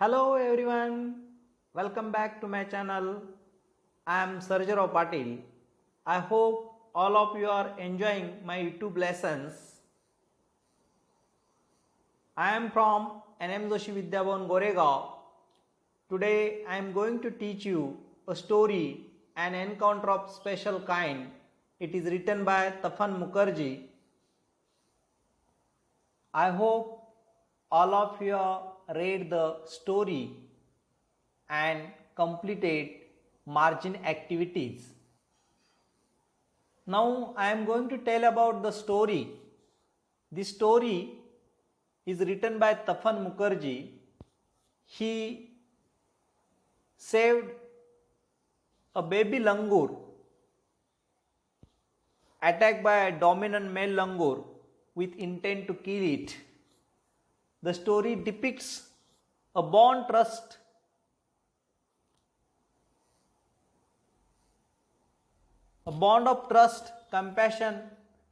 Hello everyone, welcome back to my channel. I am Sarjarao Patil. I hope all of you are enjoying my YouTube lessons. I am from NM Joshi Vidyabhavan Goregaon. Today I am going to teach you a story, An Encounter of Special Kind. It is written by Tapan Mukherjee. I hope all of you read the story and completed margin activities. Now I am going to tell about the story. The story is written by Tapan Mukherjee. He saved a baby langur attacked by a dominant male langur with intent to kill it. The story depicts a bond trust a bond of trust, compassion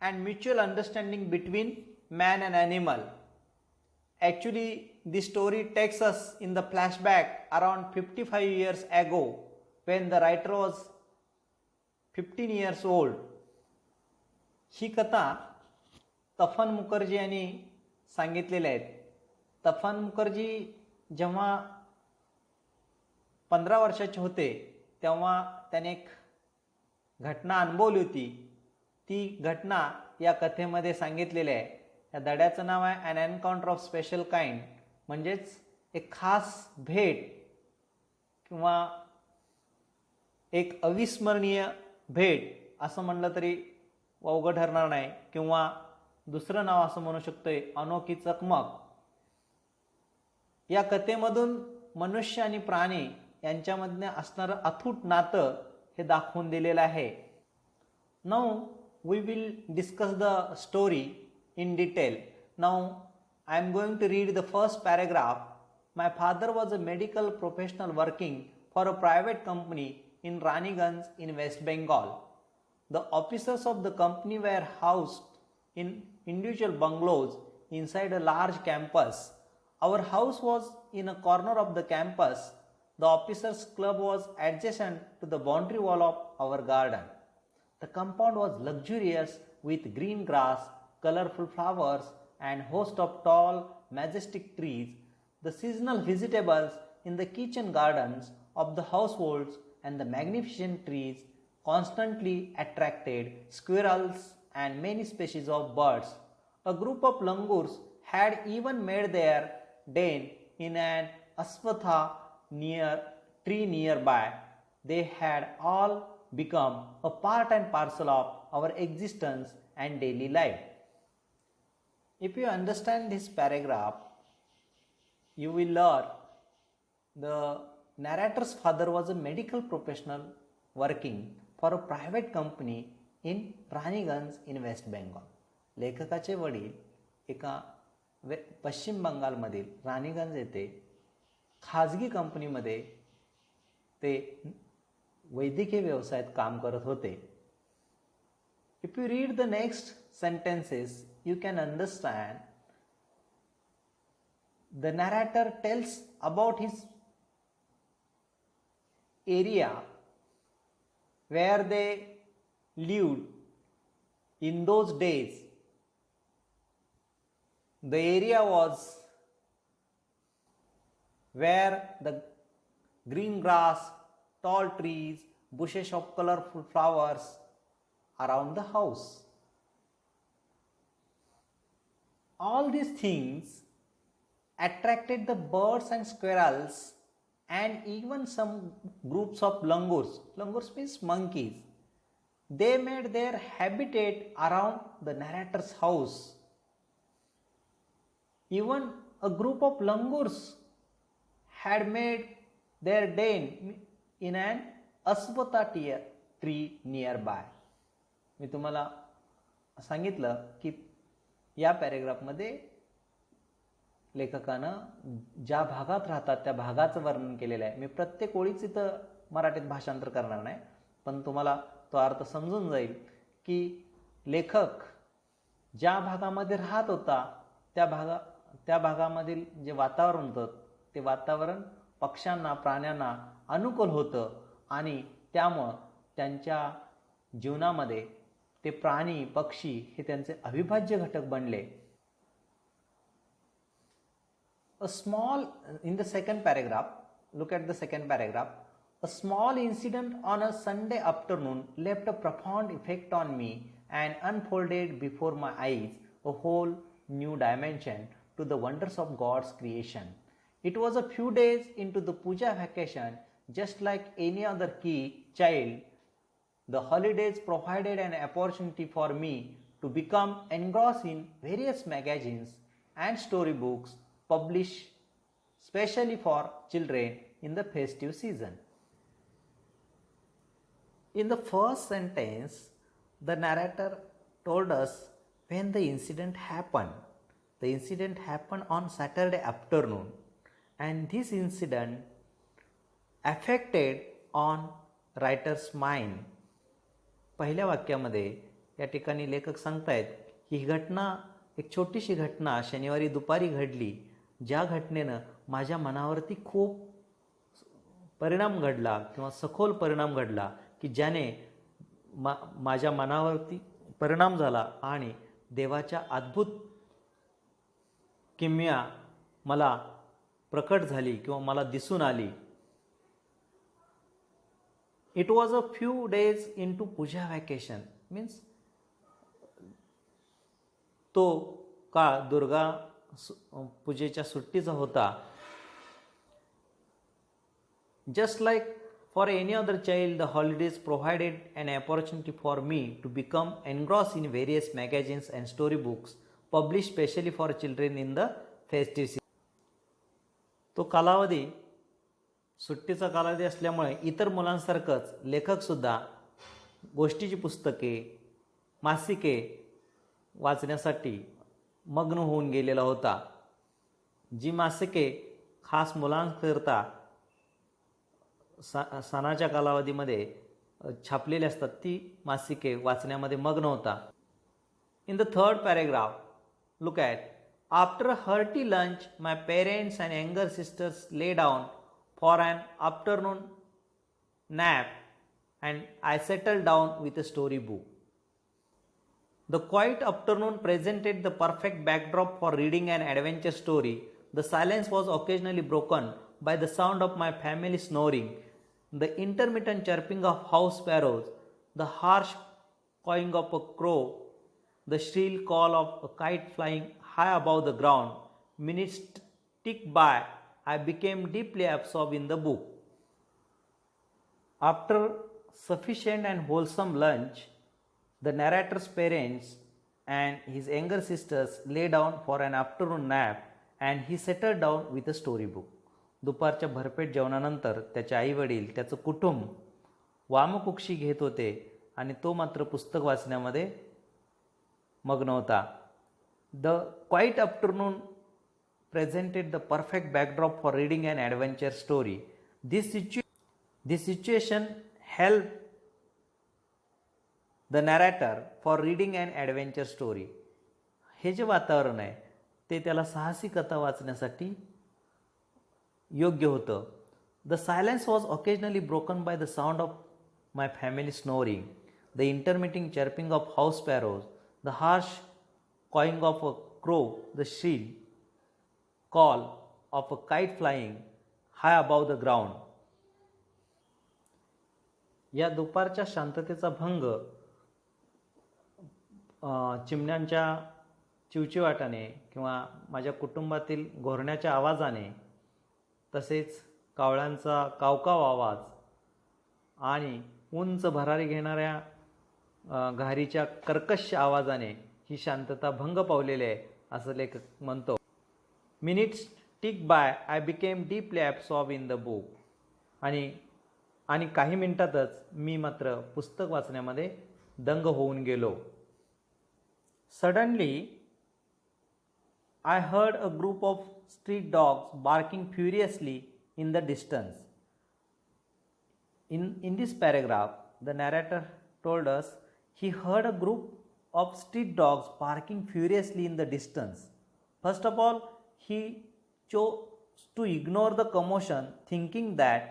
and mutual understanding between man and animal. Actually, this story takes us in the flashback around 55 years ago when the writer was 15 years old. ही कथा तफन मुखर्जी यांनी सांगितलेल्या आहेत. तफन मुखर्जी जेव्हा 15 वर्षाचे होते तेव्हा त्याने एक घटना अनुभवली होती. ती घटना या कथेमध्ये सांगितलेली आहे. या धड्याचं नाव आहे an encounter of special kind, म्हणजेच एक खास भेट किंवा एक अविस्मरणीय भेट असं म्हणलं तरी वावगं ठरणार नाही, किंवा दुसरं नाव असं म्हणू शकतोय अनोखी चकमक. या कथेमधून मनुष्य आणि प्राणी यांच्यामध्ये असणारं अथूट नातं हे दाखवून दिलेलं आहे. Now we will discuss the story in detail. Now I am going to read the first paragraph. My father was a medical professional working for a private company in Raniganj in West Bengal. The officers of the company were housed in individual bungalows inside a large campus. Our house was in a corner of the campus. The officers' club was adjacent to the boundary wall of our garden. The compound was luxurious with green grass, colorful flowers and host of tall, majestic trees. The seasonal vegetables in the kitchen gardens of the households and the magnificent trees constantly attracted squirrels and many species of birds. A group of langurs had even made their den in an aswatha tree nearby. They had all become a part and parcel of our existence and daily life. If you understand this paragraph, you will learn the narrator's father was a medical professional working for a private company in Raniganj in West Bengal. लेखकाचे वडील एका पश्चिम बंगालमधील राणीगंज येथे खाजगी कंपनीमध्ये ते वैद्यकीय व्यवसायात काम करत होते. If you read the next sentences, you can understand the narrator tells about his area where they lived in those days. The area was where the green grass, tall trees, bushes of colorful flowers around the house. All these things attracted the birds and squirrels and even some groups of langurs. Langurs means monkeys. They made their habitat around the narrator's house. Even a group of langurs had made their den in an aswatha tree nearby. मी तुम्हाला सांगितलं की या पॅरेग्राफमध्ये लेखकानं ज्या भागात राहतात त्या भागाचं वर्णन केलेलं आहे. मी प्रत्येक ओळीच इथं मराठीत भाषांतर करणार नाही, पण तुम्हाला तो अर्थ समजून जाईल की लेखक ज्या भागामध्ये राहत होता त्या भागामधील जे वातावरण होतं ते वातावरण पक्ष्यांना, प्राण्यांना अनुकूल होतं आणि त्यामुळं त्यांच्या जीवनामध्ये ते प्राणी, पक्षी हे त्यांचे अविभाज्य घटक बनले. In the second paragraph, look at the second paragraph. A small incident on a Sunday afternoon left a profound effect on me and unfolded before my eyes a whole new dimension to the wonders of God's creation. It was a few days into the puja vacation, just like any other child. The holidays provided an opportunity for me to become engrossed in various magazines and storybooks published specially for children in the festive season. In the first sentence, the narrator told us when the incident happened. The incident happened on Saturday afternoon, and this incident affected on writer's mind. पहिल्या वाक्यामध्ये या ठिकाणी लेखक सांगतायत की ही घटना, एक छोटीशी घटना शनिवारी दुपारी घडली, ज्या घटनेनं माझ्या मनावरती खूप परिणाम घडला किंवा सखोल परिणाम घडला की ज्याने माझ्या मनावरती परिणाम झाला आणि देवाच्या अद्भुत किमया मला प्रकट झाली किंवा मला दिसून आली. It was a few days into puja vacation, means तो काळ दुर्गा पूजेच्या सुट्टीचा होता. Just like for any other child, the holidays provided an opportunity for me to become engrossed in various magazines and storybooks published specially for children in the festive season. तो कालावधी सुट्टीचा कालावधी असल्यामुळे इतर मुलांसारखंच लेखकसुद्धा गोष्टीची पुस्तके, मासिके वाचण्यासाठी मग्न होऊन गेलेला होता. जी मासिके खास मुलांकरता सणाच्या कालावधीमध्ये छापलेली असतात ती मासिके वाचण्यामध्ये मग्न होता. In the third paragraph, look at, after a hearty lunch, my parents and younger sisters lay down for an afternoon nap and I settled down with a storybook. The quiet afternoon presented the perfect backdrop for reading an adventure story. The silence was occasionally broken by the sound of my family snoring, the intermittent chirping of house sparrows, the harsh cawing of a crow, the shrill call of a kite flying high above the ground. Minutes ticked by. I became deeply absorbed in the book. After sufficient and wholesome lunch, the narrator's parents and his younger sisters lay down for an afternoon nap and he settled down with a storybook. दुपारच्या भरपेट जेवणानंतर त्याचे आईवडील, त्याचं कुटुंब वामकुक्षी घेत होते आणि तो मात्र पुस्तक वाचण्यामध्ये मग्न होता. The quiet afternoon presented the perfect backdrop for reading an adventure story. This situation helped the narrator for reading an adventure story. हे जे वातावरण आहे ते त्याला साहसी कथा वाचण्यासाठी योग्य होतं. The silence was occasionally broken by the sound of my family snoring, the intermittent chirping of house sparrows, the harsh cawing of a crow, the shrill call of a kite flying high above the ground. या दुपारच्या शांततेचा भंग चिमण्यांच्या चिवचिवाटाने किंवा माझ्या कुटुंबातील घोरण्याच्या आवाजाने, तसेच कावळ्यांचा कावकाव आवाज आणि उंच भरारी घेणाऱ्या घारीच्या कर्कश आवाजाने ही शांतता भंग पावलेली आहे असं लेखक म्हणतो. Minutes ticked by, I became deeply absorbed in the book. आणि काही मिनिटातच मी मात्र पुस्तक वाचण्यामध्ये दंग होऊन गेलो. Suddenly, I heard a group of street dogs barking furiously in the distance. In this paragraph, the narrator told us he heard a group of street dogs barking furiously in the distance. First of all, he to ignore the commotion, thinking that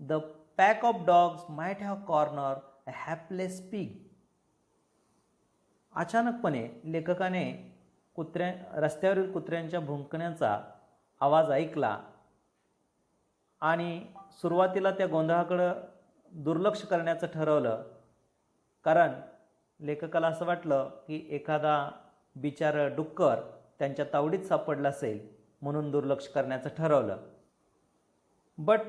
the pack of dogs might have cornered a hapless pig. अचानकपणे लेखकाने रस्त्यावरील कुत्र्यांच्या भुंकण्याचा आवाज ऐकला आणि सुरुवातीला त्या गोंधळाकडं दुर्लक्ष करण्याचं ठरवलं, कारण लेखकाला असं वाटलं की एखादा बिचारं डुक्कर त्यांच्या तावडीत सापडलं असेल म्हणून दुर्लक्ष करण्याचं ठरवलं. But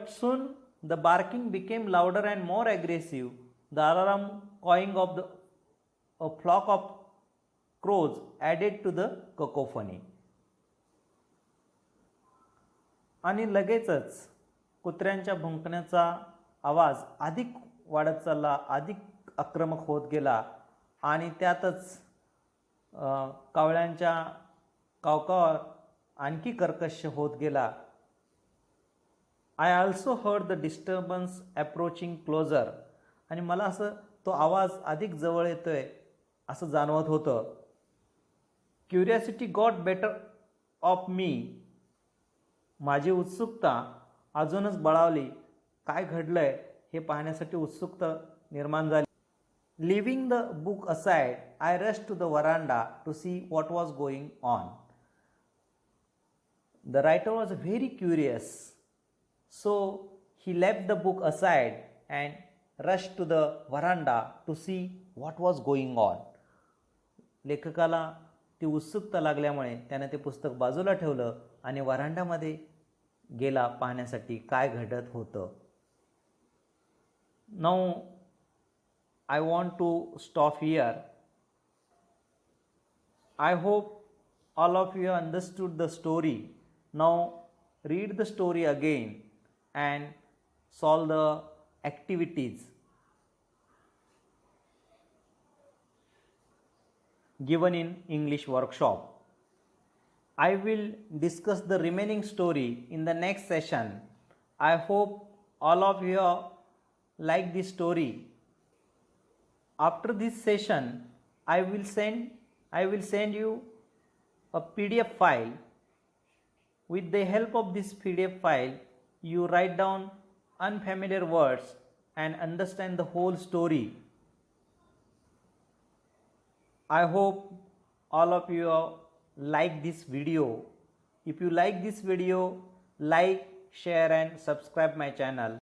soon the barking became louder and more aggressive. The alarm cawing of a flock of crows added to the cacophony. आणि लगेचच कुत्र्यांच्या भुंकण्याचा आवाज अधिक वाढत चालला, अधिक आक्रमक होत गेला आणि त्यातच कावळ्यांच्या कावकावर आणखी कर्कश होत गेला. I also heard the disturbance approaching closer. आणि मला असं तो आवाज अधिक जवळ येतोय असं जाणवत होतं. Curiosity got better of me. माझी उत्सुकता अजूनच बळावली. काय घडलंय हे पाहण्यासाठी उत्सुकता निर्माण झाली. Leaving the book aside, I rush to the veranda to see what was going on. The writer was very curious, so he left the book aside and rushed to the veranda to see what was going on. लेखकाला ती उत्सुकता लागल्यामुळे त्याने ते पुस्तक बाजूला ठेवलं आणि वरांडामध्ये गेला पाहण्यासाठी काय घडत होतं. Now I want to stop here. I hope all of you understood the story. Now read the story again and solve the activities given in English workshop. I will discuss the remaining story in the next session. I hope all of you like this story. After this session, I will send you a PDF file. With the help of this PDF file, you write down unfamiliar words and understand the whole story. I hope all of you like this video. If you like this video, like, share and subscribe my channel.